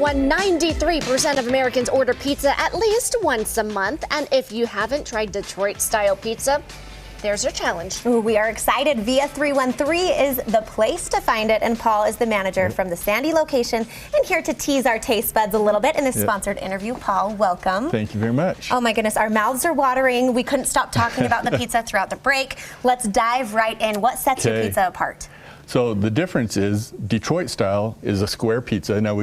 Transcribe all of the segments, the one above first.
everyone, 93% of Americans order pizza at least once a month. And if you haven't tried Detroit-style pizza, there's your challenge. Ooh, we are excited. Via 313 is the place to find it, and Paul is the manager from the Sandy location and here to tease our taste buds a little bit in this sponsored interview. Paul, welcome. Thank you very much. Oh my goodness, our mouths are watering. We couldn't stop talking about the pizza throughout the break. Let's dive right in. What sets your pizza apart? So the difference is Detroit style is a square pizza. Now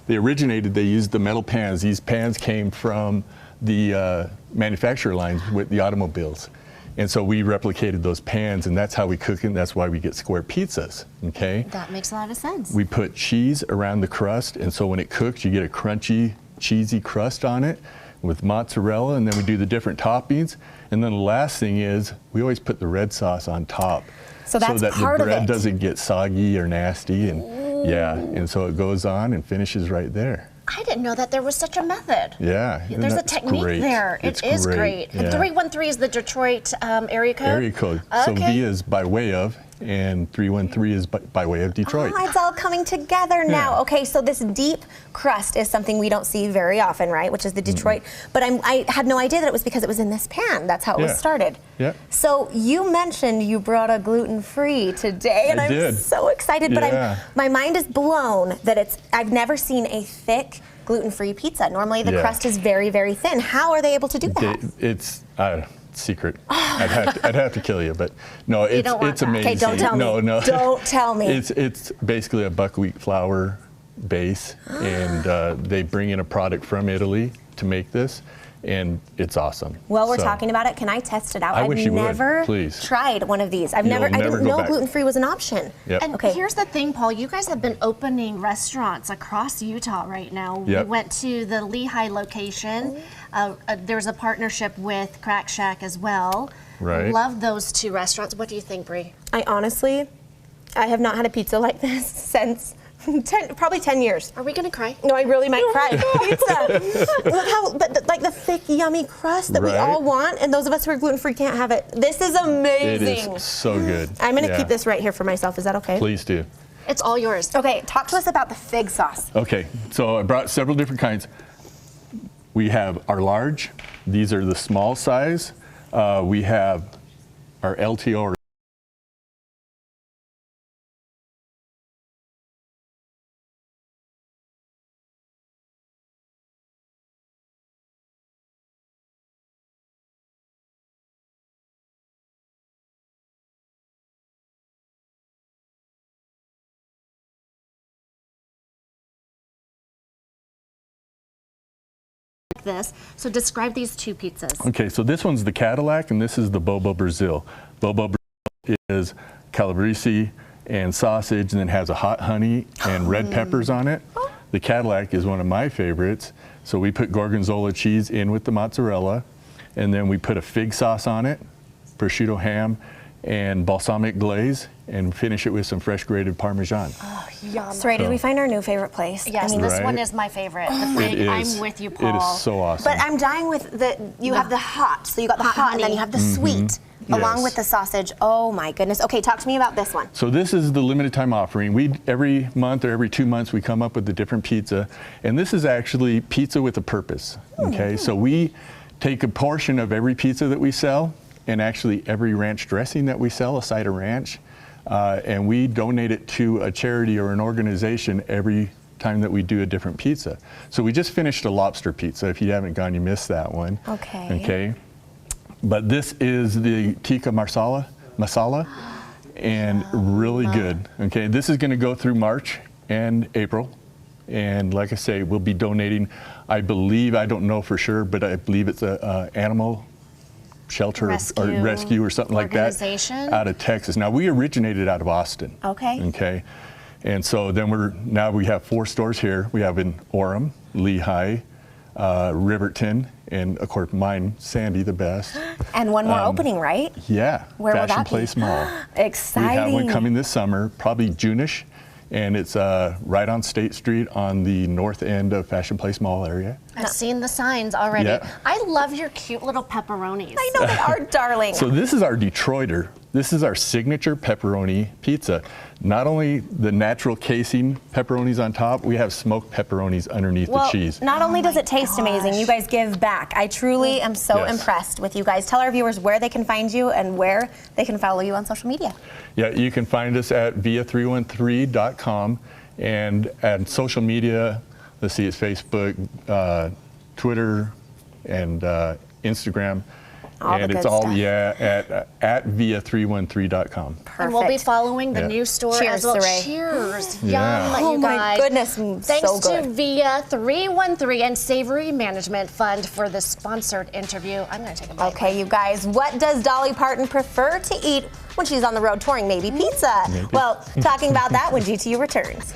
they used the metal pans. These pans came from the manufacturer lines with the automobiles. And so we replicated those pans, and that's how we cook it. That's why we get square pizzas, okay? That makes a lot of sense. We put cheese around the crust, and so when it cooks, you get a crunchy, cheesy crust on it with mozzarella, and then we do the different toppings. And then the last thing is we always put the red sauce on top so that the part bread of it doesn't get soggy or nasty. And yeah, and so it goes on and finishes right there. I didn't know that there was such a method. Yeah. There's a technique there. It is great. Yeah. And 313 is the Detroit area code? Area code. Okay. So V is by way of, and 313 is by way of Detroit. Oh, it's all coming together now. Yeah. Okay, so this deep crust is something we don't see very often, right? Which is the Detroit. But I had no idea that it was because it was in this pan. That's how it was started. Yeah. So you mentioned you brought a gluten-free today, and I'm so excited. But my mind is blown that I've never seen a thick gluten-free pizza. Normally the crust is very, very thin. How are they able to do that? It's secret. I'd have to kill you, but no, it's amazing. Okay, don't tell me. No. Don't tell me. It's basically a buckwheat flour base, and they bring in a product from Italy to make this, and it's awesome. Well, we're talking about it. Can I test it out? I wish you would. I've never Please. tried one of these. I didn't know gluten-free was an option. Yep. And here's the thing, Paul, you guys have been opening restaurants across Utah right now. Yep. We went to the Lehigh location. There's a partnership with Crack Shack as well. Right. Love those two restaurants. What do you think, Bree? I have not had a pizza like this since probably 10 years. Are we gonna cry? No, I really might cry. Pizza. Look how, like the thick, yummy crust that we all want, and those of us who are gluten-free can't have it. This is amazing. It is so good. I'm gonna keep this right here for myself. Is that okay? Please do. It's all yours. Okay, talk to us about the fig sauce. Okay, so I brought several different kinds. We have our large. These are the small size. We have our LTO, or this. So describe these two pizzas. okay, so this one's the Cadillac, and this is the Bobo Brazil. Bobo Brazil is calabrese and sausage, and then has a hot honey and red peppers on it. The Cadillac is one of my favorites. So we put gorgonzola cheese in with the mozzarella, and then we put a fig sauce on it, prosciutto ham, and balsamic glaze, and finish it with some fresh grated Parmesan. Oh, yum. So, did we find our new favorite place? Yes, this one is my favorite. The fig, I'm with you, Paul. It is so awesome. But I'm dying with you have the hot, so you got the hot, and then you have the sweet, along with the sausage. Oh my goodness. Okay, talk to me about this one. So this is the limited time offering. Every month or every 2 months, we come up with a different pizza, and this is actually pizza with a purpose, okay? So we take a portion of every pizza that we sell, and actually every ranch dressing that we sell, a side of ranch, and we donate it to a charity or an organization every time that we do a different pizza. So we just finished a lobster pizza. If you haven't gone, you missed that one. Okay. But this is the tikka masala, and really good. Okay, this is going to go through March and April. And like I say, we'll be donating, I believe, I don't know for sure, but I believe it's a animal shelter rescue or something like that out of Texas. Now we originated out of Austin. Okay. And so then now we have 4 stores here. We have in Orem, Lehigh, Riverton, and of course mine, Sandy, the best. And one more opening, right? Yeah. Where will that Fashion be? Place Mall. Exciting. We have one coming this summer, probably June-ish. And it's right on State Street on the north end of Fashion Place Mall area. I've seen the signs already. Yeah. I love your cute little pepperonis. I know, they are darling. So this is our Detroiter. This is our signature pepperoni pizza. Not only the natural casing pepperonis on top, we have smoked pepperonis underneath the cheese. Not only does it taste amazing, you guys give back. I truly am so impressed with you guys. Tell our viewers where they can find you and where they can follow you on social media. Yeah, you can find us at via313.com and at social media. Let's see, it's Facebook, Twitter, and Instagram. And it's all at via313.com. Perfect. And we'll be following the new store as well. Saray. Cheers. Yeah. Yum, Oh you my guys. goodness, Thanks so good. to Via 313 and Savory Management Fund for the sponsored interview. I'm going to take a bite. Okay, you guys, what does Dolly Parton prefer to eat when she's on the road touring? Maybe pizza. Maybe. Well, talking about that when GTU returns.